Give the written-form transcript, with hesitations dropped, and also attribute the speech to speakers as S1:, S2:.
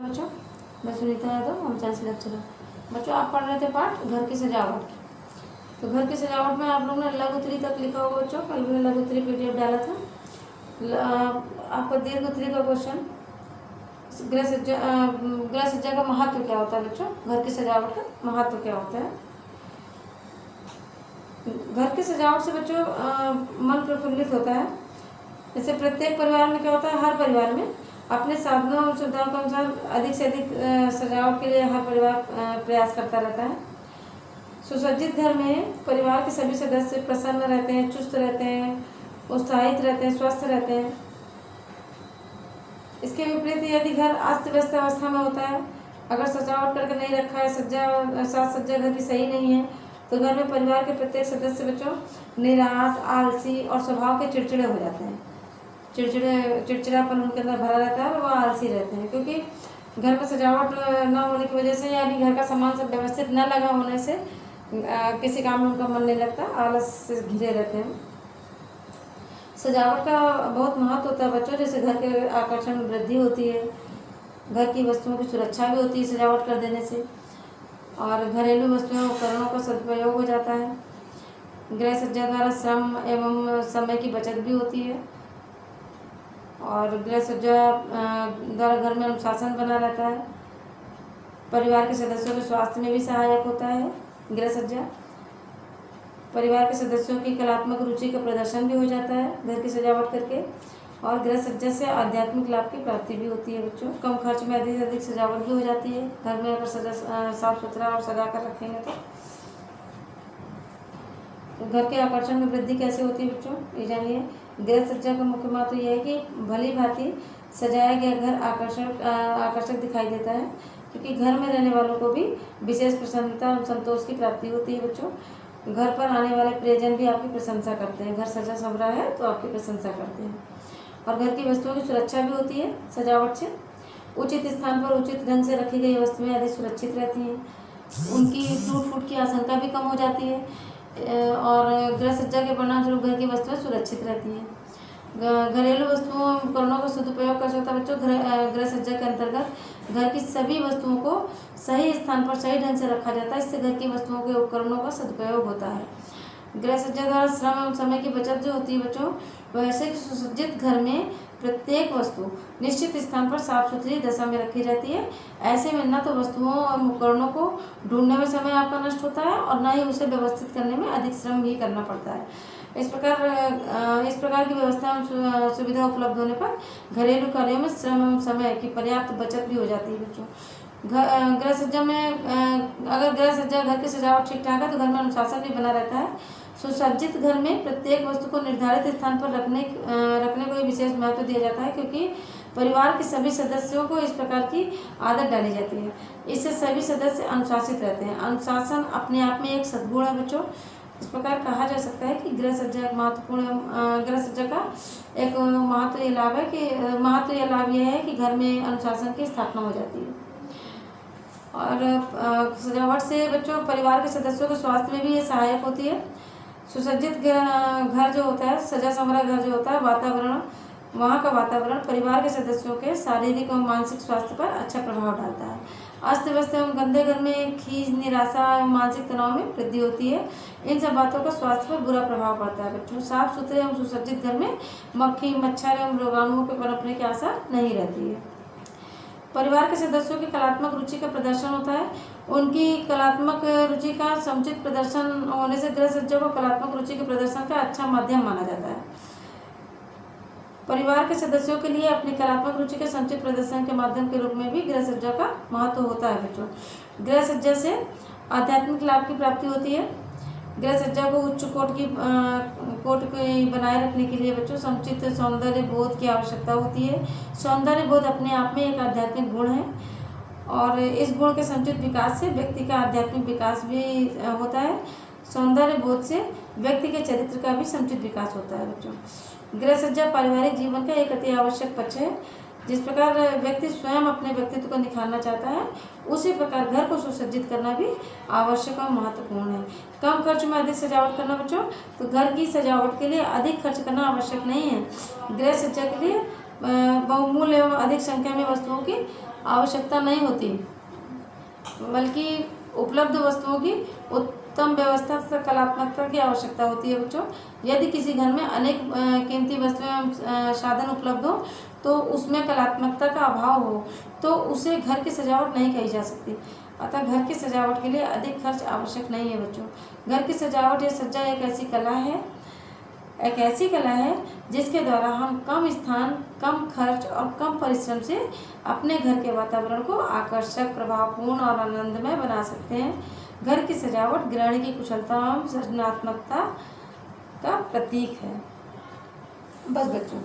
S1: बच्चों, मैं Sunita Yadav, home science lecturer. बच्चों, आप पढ़ रहे थे पाठ घर की सजावट। तो घर की सजावट में आप लोग ने लघु उत्तरी तक लिखा होगा बच्चों। कल मैंने लघु उत्तरी पीडीएफ डाला था। आपका दीर्घ उत्तरी का क्वेश्चन, गृह सज्जा का महत्व क्या होता है बच्चों? घर की सजावट का महत्व क्या होता है? घर की सजावट से बच्चों मन प्रफुल्लित होता है। जैसे प्रत्येक परिवार में क्या होता है, हर परिवार में अपने साधनों और सुविधाओं के अनुसार अधिक से अधिक सजावट के लिए हर परिवार प्रयास करता रहता है। सुसज्जित घर में परिवार के सभी सदस्य प्रसन्न रहते हैं, चुस्त रहते हैं, उत्साहित रहते हैं, स्वस्थ रहते हैं। इसके विपरीत यदि घर अस्त व्यस्त अवस्था में होता है, अगर सजावट करके नहीं रखा है, साज सज्जा घर की सही नहीं है, तो घर में परिवार के प्रत्येक सदस्य बच्चों निराश, आलसी और स्वभाव के चिड़चिड़े हो जाते हैं। चिड़चिड़ापन उनके अंदर भरा रहता है और वह आलसी रहते हैं, क्योंकि घर में सजावट न होने की वजह से, यानी घर का सामान सब व्यवस्थित न लगा होने से किसी काम में उनका मन नहीं लगता, आलस से घिरे रहते हैं। सजावट का बहुत महत्व होता है बच्चों। जैसे घर के आकर्षण में वृद्धि होती है, घर की वस्तुओं की सुरक्षा भी होती है सजावट कर देने से, और घरेलू वस्तुओं उपकरणों का सदुपयोग हो जाता है। गृह सज्जा द्वारा श्रम एवं समय की बचत भी होती है, और गृह सज्जा द्वारा घर में अनुशासन बना रहता है। परिवार के सदस्यों के स्वास्थ्य में भी सहायक होता है गृह सज्जा। परिवार के सदस्यों की कलात्मक रुचि का प्रदर्शन भी हो जाता है घर की सजावट करके, और गृह सज्जा से आध्यात्मिक लाभ की प्राप्ति भी होती है बच्चों। कम खर्च में अधिक से अधिक सजावट भी हो जाती है घर में, अगर साफ सुथरा और सजा कर रखेंगे तो। घर के आकर्षण में वृद्धि कैसे होती है बच्चों, ये जानिए। गृह सज्जा का मुख्य महत्व यह है कि भली भांति सजाया गया घर आकर्षक दिखाई देता है, क्योंकि घर में रहने वालों को भी विशेष प्रसन्नता और संतोष की प्राप्ति होती है बच्चों। घर पर आने वाले प्रियजन भी आपकी प्रशंसा करते हैं। घर सजा संवरा है तो आपकी प्रशंसा करते हैं। और घर की वस्तुओं की सुरक्षा भी होती है सजावट से। उचित स्थान पर उचित ढंग से रखी गई वस्तुएं अधिक सुरक्षित रहती हैं, उनकी टूट फूट की आशंका भी कम हो जाती है, और गृह सज्जा के परिणामस्वरूप घर की वस्तुएं सुरक्षित रहती हैं। घरेलू वस्तुओं उपकरणों का सदुपयोग कर सकता है बच्चों। गृह सज्जा के अंतर्गत घर की सभी वस्तुओं को सही स्थान पर सही ढंग से रखा जाता है। इससे घर की वस्तुओं के उपकरणों का सदुपयोग होता है। गृह सज्जा द्वारा श्रम एवं समय की बचत जो होती है बच्चों, वैसे सुसज्जित घर में प्रत्येक वस्तु निश्चित स्थान पर साफ सुथरी दशा में रखी रहती है। ऐसे में न तो वस्तुओं और उपकरणों को ढूंढने में समय आपका नष्ट होता है, और न ही उसे व्यवस्थित करने में अधिक श्रम भी करना पड़ता है। इस प्रकार की व्यवस्था सुविधा उपलब्ध होने पर घरेलू कार्यों में श्रम एवं समय की पर्याप्त बचत भी हो जाती है बच्चों। गृह सज्जा में अगर गृह सज्जा घर की सजावट ठीक ठाक है तो घर में अनुशासन भी बना रहता है। सुसज्जित घर में प्रत्येक वस्तु को निर्धारित स्थान पर रखने को विशेष महत्व दिया जाता है, क्योंकि परिवार के सभी सदस्यों को इस प्रकार की आदत डाली जाती है। इससे सभी सदस्य अनुशासित रहते हैं। अनुशासन अपने आप में एक सद्गुण है बच्चों। इस प्रकार कहा जा सकता है कि गृह सज्जा एक महत्वपूर्ण गृह सज्जा का एक महत्व यह लाभ यह है कि घर में अनुशासन की स्थापना हो जाती है। और सजावट से बच्चों परिवार के सदस्यों के स्वास्थ्य में भी ये सहायक होती है। सुसज्जित घर जो होता है, सजा संवरा घर जो होता है, वहाँ का वातावरण परिवार के सदस्यों के शारीरिक और मानसिक स्वास्थ्य पर अच्छा प्रभाव डालता है। अस्त व्यस्त एवं गंदे घर में खींच, निराशा एवं मानसिक तनाव में वृद्धि होती है। इन सब बातों का स्वास्थ्य पर बुरा प्रभाव पड़ता है बच्चों। साफ सुथरे एवं सुसज्जित घर में मक्खी, मच्छर एवं रोगाणुओं के पनपने की आशा नहीं रहती है। परिवार के सदस्यों की कलात्मक रुचि का प्रदर्शन होता है। उनकी कलात्मक रुचि का समुचित प्रदर्शन होने से गृह सज्जा को कलात्मक रुचि के प्रदर्शन का अच्छा माध्यम माना जाता है। परिवार के सदस्यों के लिए अपनी कलात्मक रुचि के समुचित प्रदर्शन के माध्यम के रूप में भी गृह सज्जा का महत्व होता है बच्चों। गृह सज्जा से आध्यात्मिक लाभ की प्राप्ति होती है। गृह सज्जा को उच्च कोट की बनाए रखने के लिए बच्चों समुचित सौंदर्य बोध की आवश्यकता होती है। सौंदर्य बोध अपने आप में एक आध्यात्मिक गुण है, और इस गुण के समुचित विकास से व्यक्ति का आध्यात्मिक विकास भी होता है। सौंदर्य बोध से व्यक्ति के चरित्र का भी समुचित विकास होता है बच्चों। गृह सज्जा पारिवारिक जीवन का एक अति आवश्यक पक्ष है। जिस प्रकार व्यक्ति स्वयं अपने व्यक्तित्व को निखारना चाहता है, उसी प्रकार घर को सुसज्जित करना भी आवश्यक और महत्वपूर्ण है। कम खर्च में अधिक सजावट करना बच्चों, तो घर की सजावट के लिए अधिक खर्च करना आवश्यक नहीं है। गृह सज्जा के लिए बहुमूल्य एवं अधिक संख्या में वस्तुओं की आवश्यकता नहीं होती, बल्कि उपलब्ध वस्तुओं की उत्तम व्यवस्था तथा कलात्मकता की आवश्यकता होती है बच्चों। यदि किसी घर में अनेक कीमती वस्तुएं एवं साधन उपलब्ध हो तो उसमें कलात्मकता का अभाव हो तो उसे घर की सजावट नहीं कही जा सकती। अतः घर की सजावट के लिए अधिक खर्च आवश्यक नहीं है बच्चों। घर की सजावट या सज्जा एक ऐसी कला है जिसके द्वारा हम कम स्थान, कम खर्च और कम परिश्रम से अपने घर के वातावरण को आकर्षक, प्रभावपूर्ण और आनंदमय बना सकते हैं। घर की सजावट गृहिणी की कुशलता एवं सृजनात्मकता का प्रतीक है। बस बच्चों।